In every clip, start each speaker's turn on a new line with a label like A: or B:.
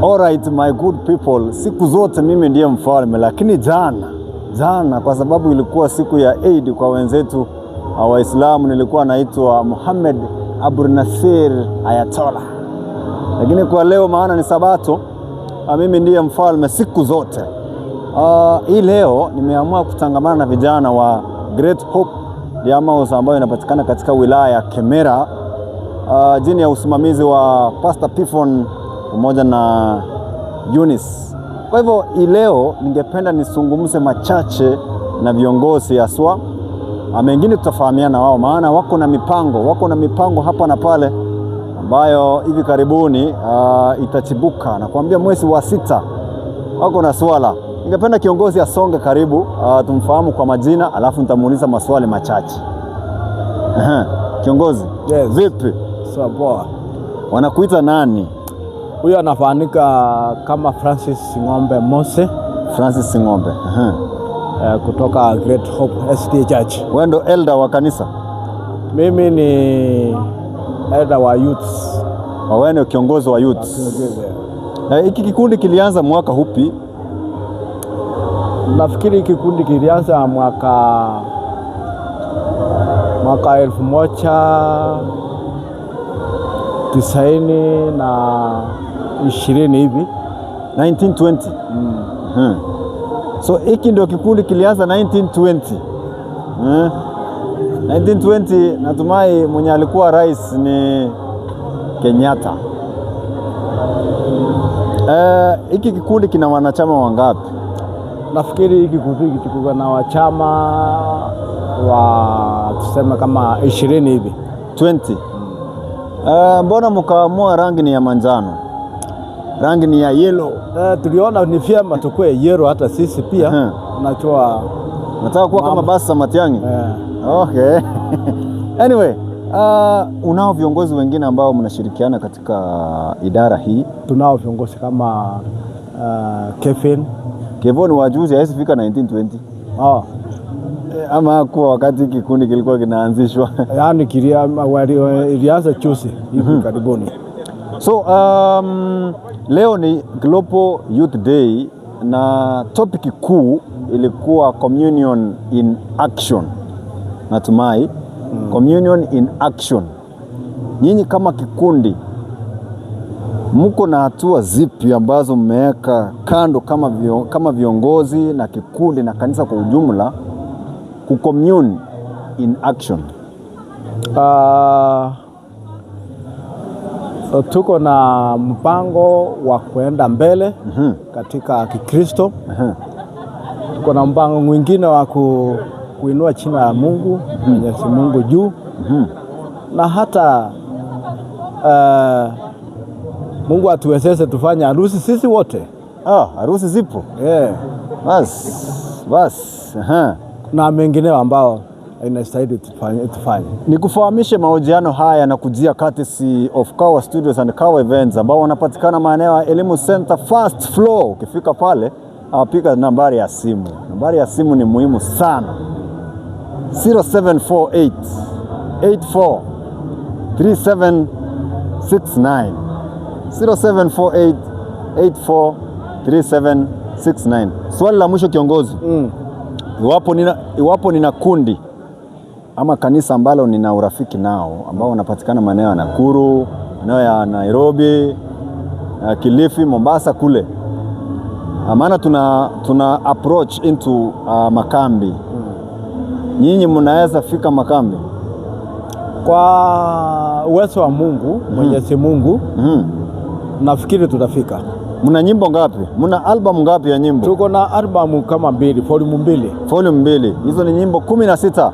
A: Alright my good people, siku zote mimi ndiye mfalme, lakini jana kwa sababu ilikuwa siku ya Eid kwa wenzetu Waislamu, nilikuwa naitwa Muhammad Abdul Nasir Ayatollah. Lakini kwa leo maana ni Sabato, mimi ndiye mfalme siku zote. Hii leo nimeamua kutangamana na vijana wa Great Hope Diamaus ambayo inapatikana katika wilaya ya Kemera, chini ya usimamizi wa Pastor Pifon pamoja na Eunice. Kwa hivyo hii leo ningependa nisungumze machache na viongozi haswa. Mengine tutafahamiana wao, maana wako na mipango hapa na pale ambayo hivi karibuni itachibuka. Na kuambia mwezi wa 6 wako na swala. Ningependa kiongozi asonge karibu, tumfahamu kwa majina, alafu nitamuuliza maswali machache. Kiongozi,
B: yes.
A: Vipi?
B: Sawa.
A: Wanakuita nani?
B: Huyo anafahamika kama Francis Ng'ombe Mose.
A: Francis Ng'ombe.
B: Kutoka Great Hope SDA Church.
A: Wewe ndo elder wa kanisa?
B: Mimi ni elder wa youth.
A: Wewe ni kiongozi wa youth. Hiki kikundi kilianza mwaka upi?
B: Nafikiri kikundi kilianza mwaka 1920 hivi,
A: 1920. So hiki ndio kikundi kilianza 1920. 1920 natumai mwenye alikuwa rais ni Kenyatta. Hiki kikundi kina wanachama wangapi?
B: Nafikiri hiki kikundi kiko na wachama wa tuseme kama 20 hivi.
A: 20. Mbona mkaamua rangi ni ya manjano? Rangi ni ya yellow.
B: Tuliona ni vyema tukue yellow hata sisi pia. Unachua
A: nataka kuwa kama Basa Matiang'i. Okay. Anyway, unao viongozi wengine ambao mnashirikiana katika idara hii?
B: Tunao viongozi kama Kevin
A: wajuzi hawezi fika 1920. Ama kwa wakati kikundi kilikuwa kinaanzishwa.
B: Yaani ilianza chusi hivi karibuni.
A: So leo ni Global Youth Day na topic kuu ilikuwa Communion in Action. Natumai Communion in Action. Nyinyi kama kikundi mko na hatua zipi ambazo mmeweka kando kama viongozi na kikundi na kanisa kwa ujumla ku commune in action?
B: Tuko na mpango wa kuenda mbele katika Kikristo. Tuko na mpango mwingine wa kuinua jina la Mungu, Mwenyezi Mungu juu. Na hata Mungu atuwezeshe tufanye harusi sisi wote.
A: Harusi zipo? Bas.
B: Na mengine ambao inastahili tufanye.
A: Nikufahamishe mahojiano haya na kujia courtesy of Kawa Studios and Kawa Events ambao wanapatikana maeneo ya Elimu Center first floor. Ukifika pale, piga nambari ya simu. Nambari ya simu ni muhimu sana. 0748 84 3769. 0748 84 3769. Swali la mwisho kiongozi. Iwapo nina kundi ama kanisa ambalo nina urafiki nao ambao wanapatikana maeneo ya Nakuru, maeneo ya Nairobi, Kilifi, Mombasa kule. Maana tuna approach into makambi. Nyinyi mnaweza fika makambi?
B: Kwa uwezo wa Mungu, Mwenyezi Mungu, nafikiri tutafika.
A: Muna nyimbo ngapi? Muna album ngapi ya nyimbo?
B: Tuko na album kama 2, volume 2.
A: Volume 2. Hizo ni nyimbo 16.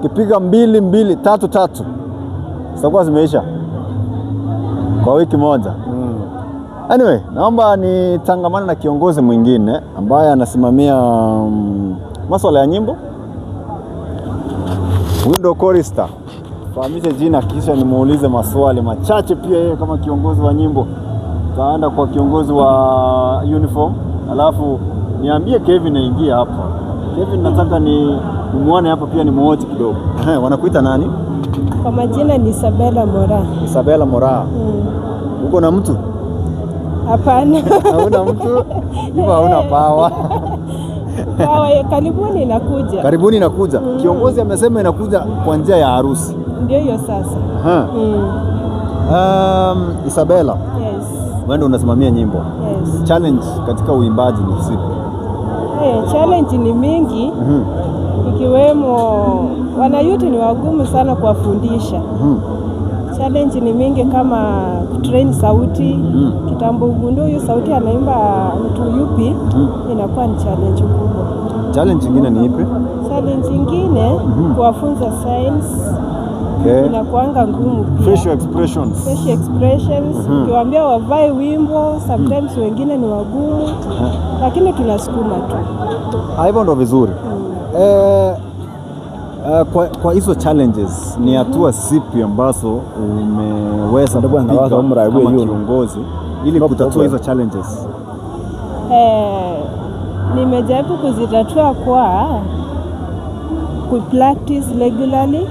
A: Kipiga 2 3 sitakuwa zimeisha kwa wiki moja. Anyway, naomba nitangamane na kiongozi mwingine ambaye anasimamia masuala ya nyimbo. Window chorister. Fahamishe jina kisha nimuulize maswali machache pia yeye kama kiongozi wa nyimbo. Taenda kwa kiongozi wa uniform, alafu niambie Kevin aingie hapa. Kevin nataka muone hapa pia nimuoje kidogo. Wanakuita nani?
C: Kwa majina ni Isabella Mora.
A: Isabella Mora. Uko na mtu?
C: Hapana.
A: Hauna mtu? Hivyo hauna pawa.
C: Karibuni inakuja.
A: Karibuni inakuja. Kiongozi amesema inakuja kwa njia ya harusi.
C: Ndio hiyo sasa.
A: Isabella.
C: Yes.
A: Wewe ndio unasimamia nyimbo.
C: Yes.
A: Challenge katika uimbaji ni zipi?
C: Challenge ni mingi. Ikiwemo wanayuti ni wagumu sana kuwafundisha. Challenge ni mingi kama kutrain sauti. Kitambo ugundue hiyo sauti anaimba mtu yupi, inakuwa ni challenge kubwa.
A: Challenge nyingine ni ipi?
C: Challenge nyingine kuwafunza science. Inakuanga ngumu pia.
A: Facial expressions.
C: Facial expressions. Ukiwaambia wavae wimbo, sometimes wengine ni wagumu. Lakini tunasukuma tu.
A: Hivyo ndo vizuri. Kwa hizo challenges ni hatua zipi ambazo umeweza kupiga kama kiongozi ili kutatua hizo challenges?
C: Nimejaribu kuzitatua kwa kupractice regularly,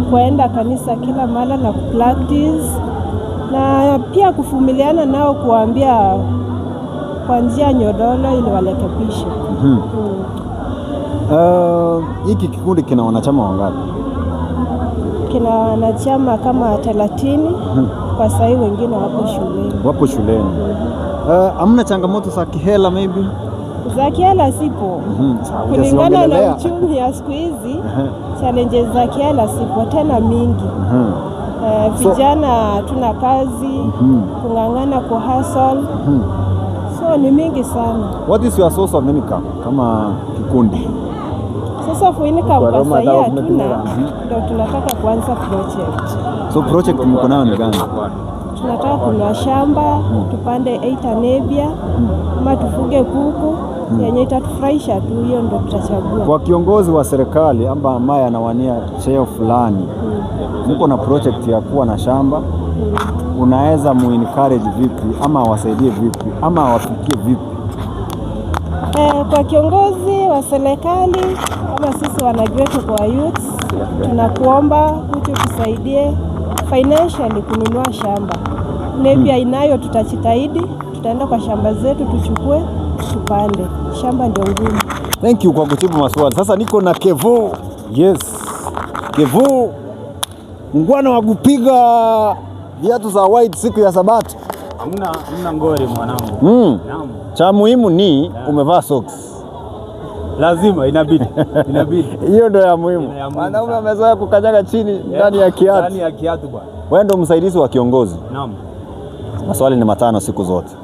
C: kuenda kanisa kila mara na kupractice, na pia kuvumiliana nao, kuambia kwa njia nyodolo ili walekebishe.
A: Hiki kikundi kina wanachama wangapi?
C: Kina wanachama kama 30. Kwa sasa wengine wapo shuleni. Hamna
A: changamoto za kihela maybe?
C: Za kihela sipo. Kulingana na uchumi ya siku hizi, challenges za kihela sipo tena mingi. Vijana tuna kazi, kung'ang'ana ku hustle. So ni mingi sana.
A: What is your source of income kama kikundi?
C: Sasa fuinika kwa sasa hatuna, ndio tunataka kuanza project.
A: So project mko nayo ni gani?
C: Tunataka kununua shamba, tupande 8 nebia, ama tufuge kuku, yenye itatufurahisha tu, hiyo ndio tutachagua.
A: Kwa kiongozi wa serikali ambaye anawania cheo fulani, mko na project ya kuwa na shamba, unaweza encourage vipi ama wasaidie vipi ama wafikie vipi?
C: Kwa kiongozi wa serikali kama sisi wanajuetu kwa youth, tunakuomba uje kusaidie financially kununua shamba. Nebia inayo tutajitahidi, tutaenda kwa shamba zetu tuchukue, tupande. Shamba ndio ngumu.
A: Thank you kwa kujibu maswali. Sasa niko na Kevo. Yes. Kevo, ngwana wa kupiga viatu za white siku ya Sabato.
D: Hamna ngori mwanangu.
A: Cha muhimu ni umevaa socks.
D: Lazima inabidi.
A: Hiyo ndio ya muhimu. Wanaume wamezoea kukanyaga chini ndani ya kiatu.
D: Ndani ya kiatu bwana.
A: Wewe ndio msaidizi wa kiongozi.
D: Naam.
A: Maswali ni 5 siku zote.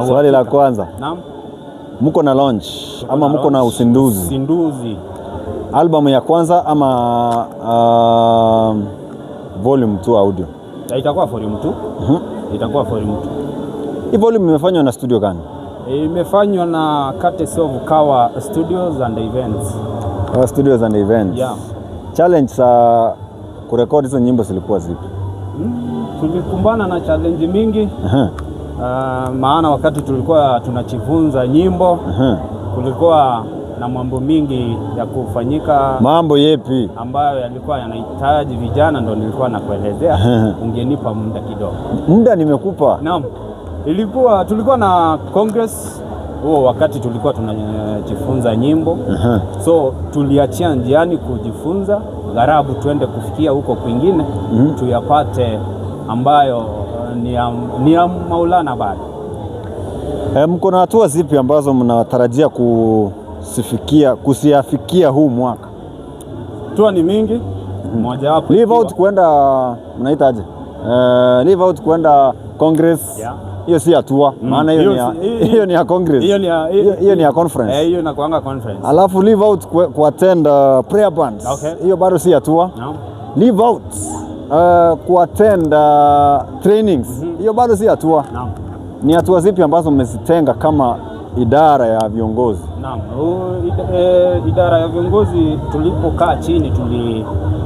A: Swali la kwanza.
D: Naam.
A: Mko na launch ama mko na uzinduzi?
D: Uzinduzi.
A: Album ya kwanza ama volume 2 audio?
D: Itakuwa volume 2. Itakuwa volume 2.
A: Hii volume imefanywa na studio gani?
D: Imefanywa na Courtesy of Kawa Studios and Events.
A: Kawa Studios and Events.
D: Yeah.
A: Challenge za kurekodi hizo nyimbo zilikuwa zipi?
D: Tulikumbana na challenge mingi. Maana wakati tulikuwa tunajifunza nyimbo, kulikuwa na mambo mingi ya kufanyika.
A: Mambo yepi?
D: Ambayo yalikuwa yanahitaji vijana, ndo nilikuwa nakuelezea. Ungenipa muda kidogo.
A: Muda nimekupa.
D: Naam. Tulikuwa na congress huo wakati tulikuwa tunajifunza nyimbo. So tuliachia njiani kujifunza, gharabu tuende kufikia huko kwingine, tuyapate ambayo ni ya Maulana bado.
A: Mko na hatua zipi ambazo mnatarajia kusiafikia huu mwaka?
D: Hatua ni mingi. Moja wapo
A: live out kwenda mnaitaje? Live out kwenda congress. Hiyo si hatua, maana hiyo ni ya congress. Hiyo ni ya conference.
D: Hiyo inakuanga conference.
A: Alafu live out kuattend prayer bands. Hiyo bado si hatua.
D: No.
A: Live out kuattend trainings. Hiyo bado si hatua.
D: No.
A: Ni hatua zipi ambazo mmezitenga kama idara ya viongozi?
D: Naam. Idara ya viongozi tulipokaa chini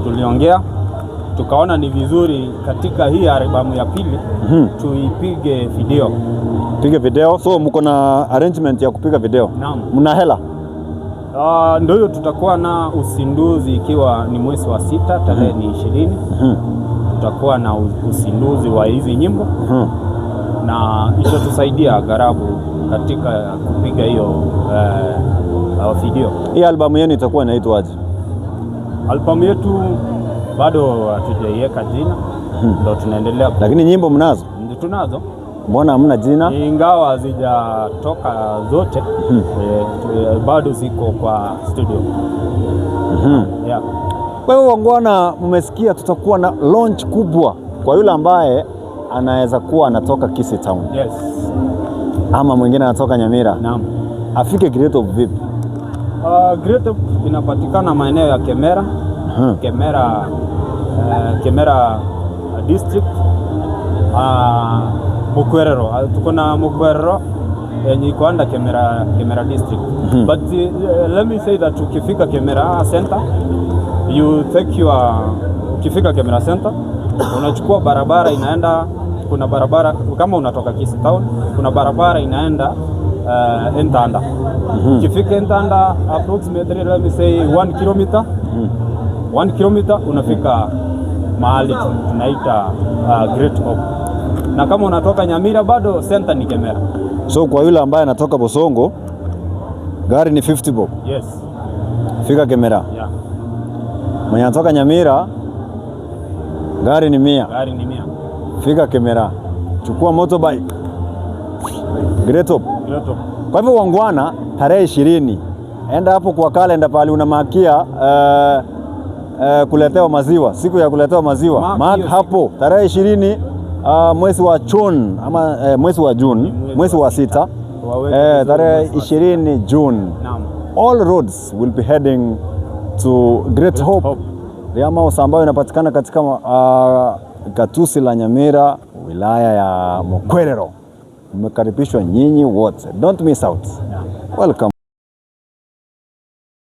D: tuliongea, tukaona ni vizuri katika hii albamu ya pili tuipige video.
A: Pige video. So mko na arrangement ya kupiga video?
D: Naam.
A: Mna hela?
D: Ndio hiyo, tutakuwa na uzinduzi ikiwa ni mwezi wa 6 tarehe ni 20. Tutakuwa na uzinduzi wa hizi nyimbo. Na itatusaidia gharabu katika kupiga hiyo video.
A: Hii albamu yenu itakuwa inaitwaje?
D: Albamu yetu bado hatujaiweka jina, ndio tunaendelea.
A: Lakini nyimbo mnazo?
D: Ndio tunazo.
A: Mbona hamna jina?
D: Ingawa hazijatoka zote, bado ziko kwa studio. Yeah.
A: Kwa hiyo wangwana, mmesikia tutakuwa na launch kubwa kwa yule ambaye anaweza kuwa anatoka Kisii Town.
D: Yes.
A: Ama mwingine anatoka Nyamira.
D: Naam.
A: Afike Great Hope vipi?
D: Great Hope inapatikana maeneo ya Kemera. Kemera district. Mukwerero. Tuko na Mukwerero yenye iko under Kemera district. But let me say that ukifika Kemera center, ukifika Kemera center, unachukua barabara inaenda, kuna barabara kama unatoka Kisii Town, kuna barabara inaenda Entanda. Ukifika Entanda approximately, let me say 1 kilometer, 1 kilometer unafika mahali tunaita Great Hope. Na kama unatoka Nyamira bado center ni Kemera.
A: So kwa yule ambaye anatoka Bosongo, gari ni 50 bob.
D: Yes.
A: Fika Kemera.
D: Yeah.
A: Mwenye anatoka Nyamira, gari ni 100.
D: Gari ni 100.
A: Fika Kemera. Chukua motorbike. Great Hope.
D: Great Hope.
A: Kwa hivyo wangwana, tarehe 20 enda hapo kwa kalenda pale unamakia kuletewa maziwa, siku ya kuletewa maziwa. Mark hapo tarehe 20 mwezi wa June ama mwezi wa June, mwezi wa 6, tarehe 20 June. All roads will be heading to Great Hope. Riama ambayo inapatikana katika gatuzi la Nyamira, wilaya ya Mukwerero. Mmekaribishwa nyinyi wote. Don't miss out. Welcome.